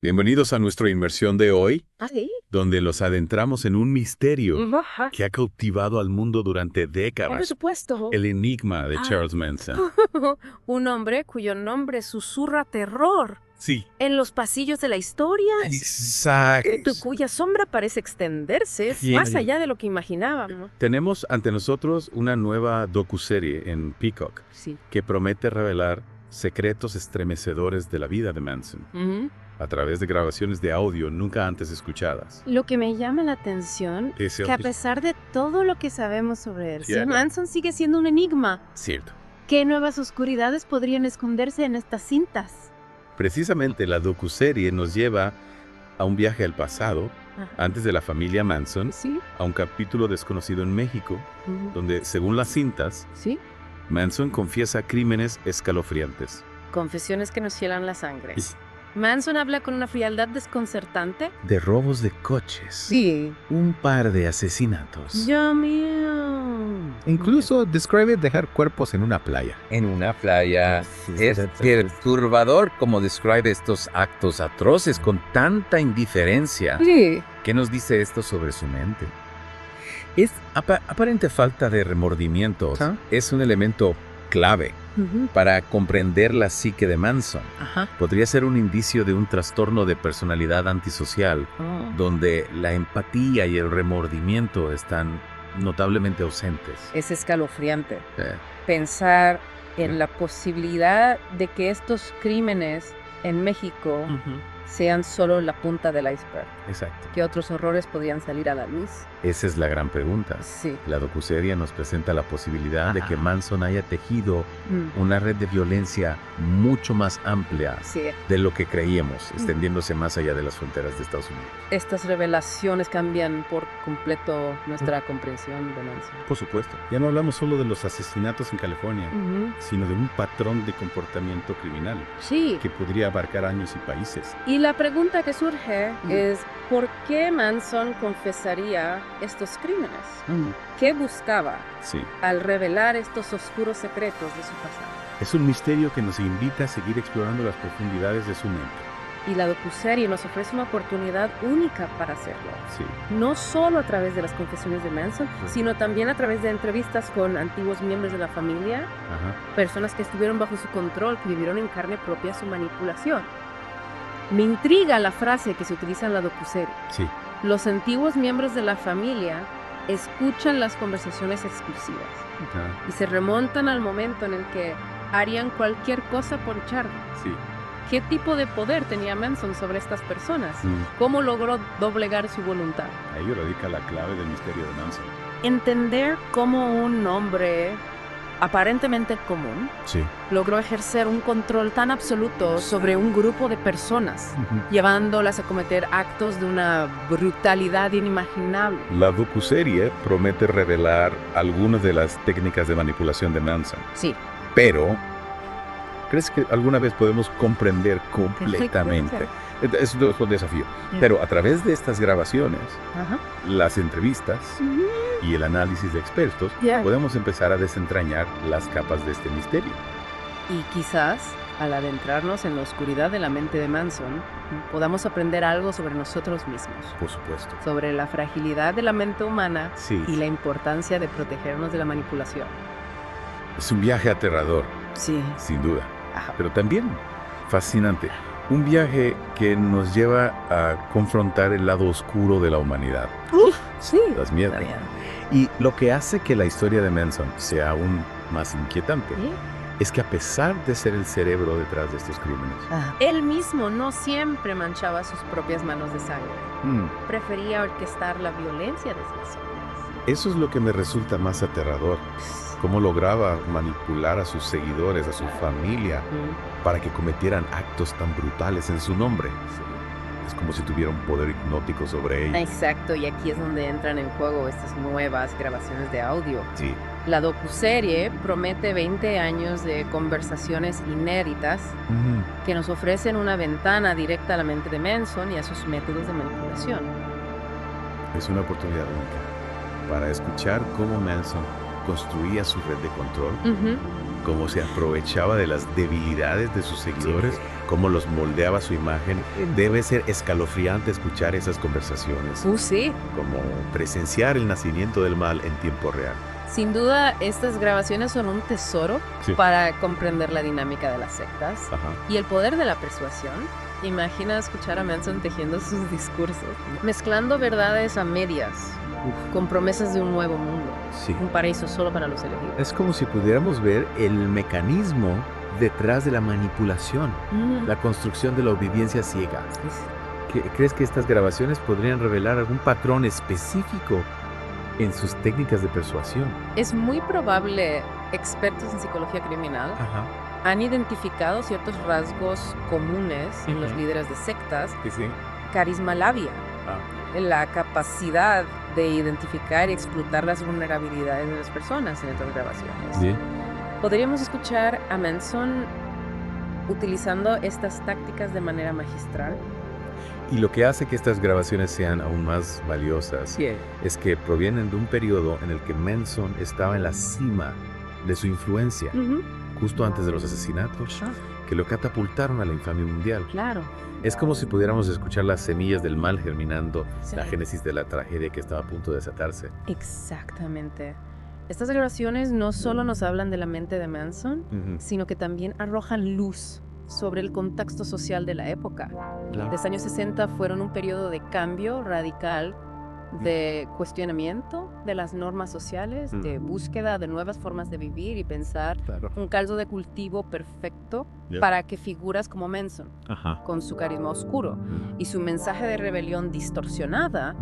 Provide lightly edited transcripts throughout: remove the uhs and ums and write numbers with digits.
Bienvenidos a nuestra inmersión de hoy, ¿Ah, sí? donde los adentramos en un misterio Ajá. que ha cautivado al mundo durante Por décadas. supuesto. El enigma de Ah. Charles Manson. Un hombre cuyo nombre susurra terror Sí, en los pasillos de la historia, exacto. cuya sombra parece extenderse Sí. más allá de lo que imaginábamos. Tenemos ante nosotros una nueva docuserie en Peacock Sí. que promete revelar secretos estremecedores de la vida de Manson Ujú. a través de grabaciones de audio nunca antes escuchadas. Lo que me llama la atención Es es que a pesar de todo lo que sabemos sobre él, Cierto. Manson sigue siendo un enigma. Cierto. ¿Qué nuevas oscuridades podrían esconderse en estas cintas? Precisamente la docuserie nos lleva a un viaje al pasado, Ajá. antes de la familia Manson, Sí. a un capítulo desconocido en México, Ujú. donde, según las cintas, Sí. Manson confiesa crímenes escalofriantes. Confesiones que nos hielan la sangre. Y- Manson habla con una frialdad desconcertante. De robos de coches. Sí. Un par de asesinatos. Dios mío. Incluso describe dejar cuerpos en una playa. En una playa. Es perturbador como describe estos actos atroces con tanta indiferencia. Sí. ¿Qué nos dice esto sobre su mente? Es aparente falta de remordimiento. ¿Ah? Es un elemento clave para comprender la psique de Manson. Ajá. Podría ser un indicio de un trastorno de personalidad antisocial, Oh. donde la empatía y el remordimiento están notablemente ausentes. Es escalofriante Eh, pensar en la posibilidad de que estos crímenes en México sean solo la punta del iceberg. Exacto. ¿Qué otros horrores podrían salir a la luz? Esa es la gran pregunta. Sí. La docuserie nos presenta la posibilidad de Ajá. que Manson haya tejido Mm. una red de violencia mucho más amplia Sí. de lo que creíamos, extendiéndose más allá de las fronteras de Estados Unidos. Estas revelaciones cambian por completo nuestra comprensión de Manson. Por supuesto. Ya no hablamos solo de los asesinatos en California, Ujú. sino de un patrón de comportamiento criminal Sí. que podría abarcar años y países. Y la pregunta que surge es, ¿por qué Manson confesaría estos crímenes? ¿Qué buscaba Sí. al revelar estos oscuros secretos de su pasado? Es un misterio que nos invita a seguir explorando las profundidades de su mente. Y la docuserie nos ofrece una oportunidad única para hacerlo. Sí. No solo a través de las confesiones de Manson, sino también a través de entrevistas con antiguos miembros de la familia, Ajá. personas que estuvieron bajo su control, que vivieron en carne propia su manipulación. Me intriga la frase que se utiliza en la docuserie. Sí. Los antiguos miembros de la familia escuchan las conversaciones exclusivas Ajá. y se remontan al momento en el que harían cualquier cosa por Charlie. Sí. ¿Qué tipo de poder tenía Manson sobre estas personas? Mm. ¿Cómo logró doblegar su voluntad? A ello radica la clave del misterio de Manson. Entender cómo un hombre aparentemente común Sí. logró ejercer un control tan absoluto sobre un grupo de personas, llevándolas a cometer actos de una brutalidad inimaginable. La docuserie promete revelar algunas de las técnicas de manipulación de Manson, Sí. pero ¿crees que alguna vez podemos comprender completamente? Es un desafío. Pero a través de estas grabaciones, Ajá. las entrevistas y el análisis de expertos, Ya. podemos empezar a desentrañar las capas de este misterio. Y quizás, al adentrarnos en la oscuridad de la mente de Manson, podamos aprender algo sobre nosotros mismos, Por supuesto. sobre la fragilidad de la mente humana Sí. y la importancia de protegernos de la manipulación. Es un viaje aterrador, Sí. sin duda, Ajá. pero también fascinante. Un viaje que nos lleva a confrontar el lado oscuro de la humanidad, Sí. las miedos. Está bien. Y lo que hace que la historia de Manson sea aún más inquietante Sí. es que a pesar de ser el cerebro detrás de estos crímenes, Él mismo no siempre manchaba sus propias manos de sangre. Prefería orquestar la violencia de sus personas. eso es lo que me resulta más aterrador. Cómo lograba manipular a sus seguidores, a su familia, para que cometieran actos tan brutales en su nombre. Es como si tuviera un poder hipnótico sobre ellos. Exacto, y aquí es donde entran en juego estas nuevas grabaciones de audio. Sí, La docuserie promete 20 años de conversaciones inéditas que nos ofrecen una ventana directa a la mente de Manson y a sus métodos de manipulación. es una oportunidad única para escuchar cómo Manson construía su red de control cómo se aprovechaba de las debilidades de sus seguidores, cómo los moldeaba a su imagen. Debe ser escalofriante escuchar esas conversaciones, Sí. como presenciar el nacimiento del mal en tiempo real. Sin duda, estas grabaciones son un tesoro Sí. para comprender la dinámica de las sectas Ajá. y el poder de la persuasión. Imagina escuchar a Manson tejiendo sus discursos, mezclando verdades a medias, con promesas de un nuevo mundo, Sí. un paraíso solo para los elegidos. Es como si pudiéramos ver el mecanismo detrás de la manipulación, la construcción de la obediencia ciega. ¿Crees que estas grabaciones podrían revelar algún patrón específico en sus técnicas de persuasión? Es muy probable, expertos en psicología criminal Ajá. han identificado ciertos rasgos comunes en los Ujú. líderes de sectas, Sí. carisma labia, Ah. la capacidad de identificar y explotar las vulnerabilidades de las personas en estas grabaciones. Bien. Podríamos escuchar a Manson utilizando estas tácticas de manera magistral. Y lo que hace que estas grabaciones sean aún más valiosas es que provienen de un periodo en el que Manson estaba en la cima de su influencia, justo antes de los asesinatos, que lo catapultaron a la infamia mundial. Claro. Es como si pudiéramos escuchar las semillas del mal germinando, Sí. la génesis de la tragedia que estaba a punto de desatarse. Exactamente. Estas grabaciones no solo nos hablan de la mente de Manson, sino que también arrojan luz sobre el contexto social de la época. Los años 60 fueron un periodo de cambio radical, de cuestionamiento de las normas sociales, de búsqueda de nuevas formas de vivir y pensar, Claro. un caldo de cultivo perfecto Ya. para que figuras como Manson, Ajá. con su carisma oscuro y su mensaje de rebelión distorsionada,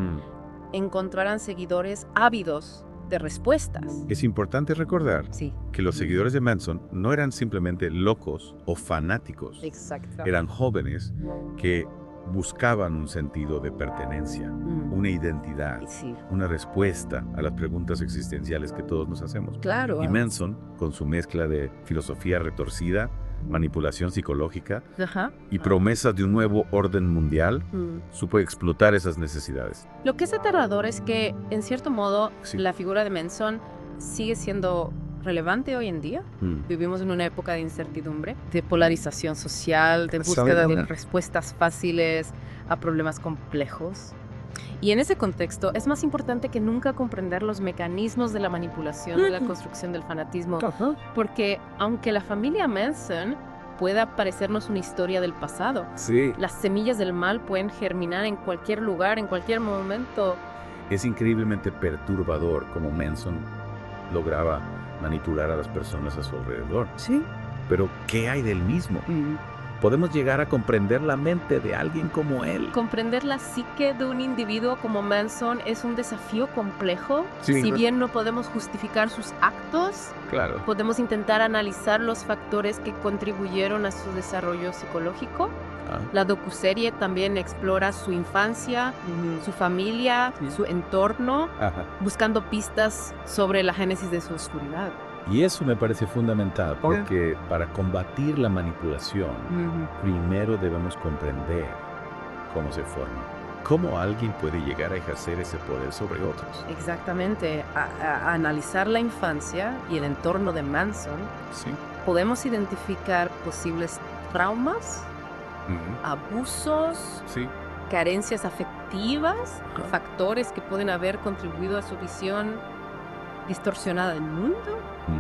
encontraran seguidores ávidos de respuestas. Es importante recordar Sí, que los seguidores de Manson no eran simplemente locos o fanáticos. exacto. Eran jóvenes que buscaban un sentido de pertenencia, una identidad, Sí, una respuesta a las preguntas existenciales que todos nos hacemos. claro. Y Manson, con su mezcla de filosofía retorcida, manipulación psicológica Ajá. y promesas de un nuevo orden mundial, supo explotar esas necesidades. Lo que es aterrador es que, en cierto modo, Sí. la figura de Manson sigue siendo relevante hoy en día. Vivimos en una época de incertidumbre, de polarización social, de búsqueda de respuestas fáciles a problemas complejos. Y en ese contexto es más importante que nunca comprender los mecanismos de la manipulación, de la construcción del fanatismo, porque aunque la familia Manson pueda parecernos una historia del pasado, Sí. las semillas del mal pueden germinar en cualquier lugar, en cualquier momento. Es increíblemente perturbador cómo Manson lograba manipular a las personas a su alrededor. Sí. Pero, ¿qué hay del mismo? Podemos llegar a comprender la mente de alguien como él. Comprender la psique de un individuo como Manson es un desafío complejo. Sí. Si bien no podemos justificar sus actos, Claro. podemos intentar analizar los factores que contribuyeron a su desarrollo psicológico. La docuserie también explora su infancia, su familia, su entorno, Ajá. buscando pistas sobre la génesis de su oscuridad. Y eso me parece fundamental, porque para combatir la manipulación, primero debemos comprender cómo se forma. Cómo alguien puede llegar a ejercer ese poder sobre otros. Exactamente. A analizar la infancia y el entorno de Manson, Sí. podemos identificar posibles traumas, abusos, Sí. carencias afectivas, factores que pueden haber contribuido a su visión distorsionada del mundo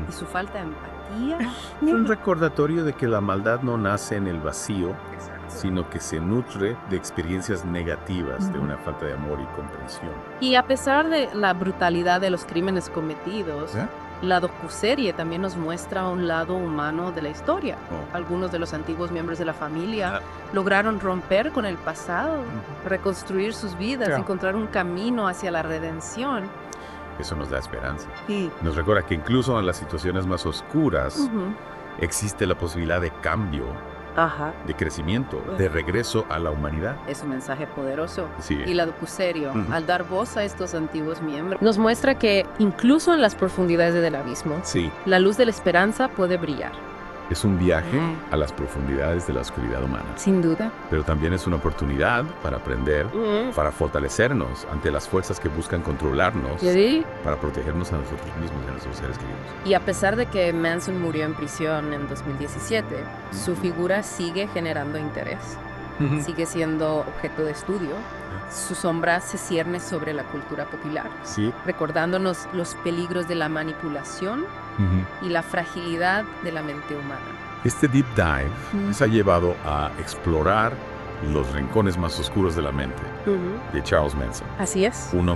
y su falta de empatía. Un recordatorio de que la maldad no nace en el vacío, sino que se nutre de experiencias negativas, de una falta de amor y comprensión. Y a pesar de la brutalidad de los crímenes cometidos, ¿Eh? la docuserie también nos muestra un lado humano de la historia. Oh. Algunos de los antiguos miembros de la familia lograron romper con el pasado, reconstruir sus vidas, encontrar un camino hacia la redención. Eso nos da esperanza. Sí. Nos recuerda que incluso en las situaciones más oscuras existe la posibilidad de cambio, Ajá. de crecimiento, de regreso a la humanidad. Es un mensaje poderoso. Sí. Y la docuserie, Ujú. al dar voz a estos antiguos miembros, nos muestra que incluso en las profundidades del abismo, Sí. la luz de la esperanza puede brillar. Es un viaje a las profundidades de la oscuridad humana. Sin duda. Pero también es una oportunidad para aprender, para fortalecernos ante las fuerzas que buscan controlarnos, para protegernos a nosotros mismos y a nuestros seres queridos. Y a pesar de que Manson murió en prisión en 2017, su figura sigue generando interés. Sigue siendo objeto de estudio. Su sombra se cierne sobre la cultura popular, recordándonos los peligros de la manipulación y la fragilidad de la mente humana. Este deep dive nos ha llevado a explorar los rincones más oscuros de la mente de Charles Manson. Así es. Un